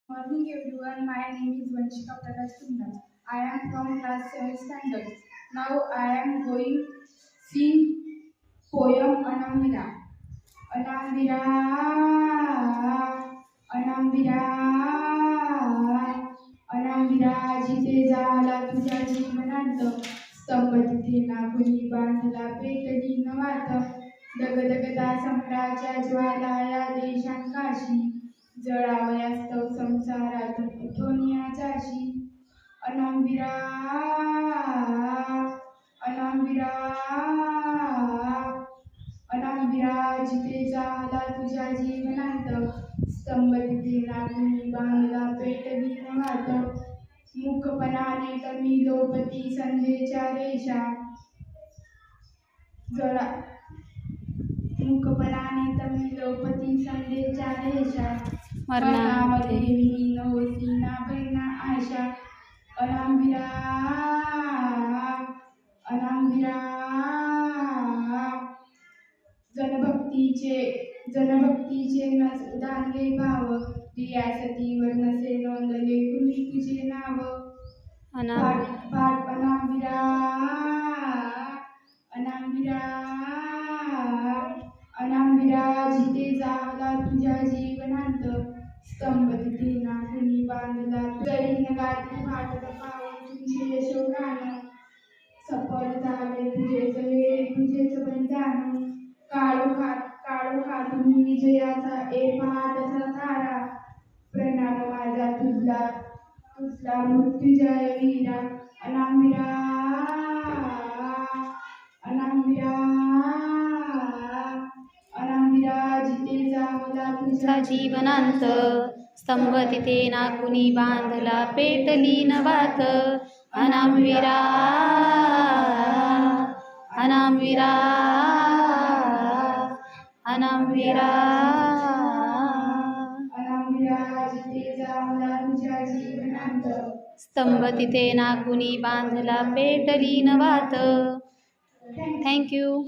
Morning everyone, my name is Vanshika Prakash Kundas. I am from class 7 standard. Now I am going sing poem Anamvira. Anamvira, Anamvira, Anamvira जिथे झाला तुझ्या जीवनात स्तंभ तिथे नागुनी बांधला पेटली नवात दगदगदा सम्राच्या ज्वाला या देशांकाशी जळावयास्तव संसारात उठोनियाचाशी अनामविरा अनामविरा अनामविरा जिथे झाला तुझ्या जीवनात स्तंभ तिथे नागुनी बांधला पेटली नवात मुखपणाने कमी लोपती संध्येच्या रेषा जळा मुखपणाने तमी लोपती संध्येच्या रेषा मरणामध्ये विलीन होती ना बहिणा आशा अनामविरा अनामविरा जनभक्तीचे नस उदांगे भाव रियासतीवर नसे नोंदले कुणी तुझे नाव भाट अनामविरा अनामविरा अनामविरा जिथे झाला तुझ्या जीवनात स्तंभ तिथे नागुनी बांधला जरी नगाती भाटत पाहून तुझे यशोगान सफल झाले तुझेच वेळे तुझेच बलिदान काळोखातून विजयाचा पाहताचा तारा प्रणाम माझा तुझला मृत्युजय वीरा अनामविरा अनामविरा अनामविरा जिथे झाला तुझा जीवनांत स्तंभ तिथे नागुनी बांधला पेटली नवात अनामविरा अनामविरा अनामविरा अनामविरा जिथे झाला तुझ्या जीवनांत स्तंभ तिथे नागुनी बांधला पेटली नवात. थँक्यू.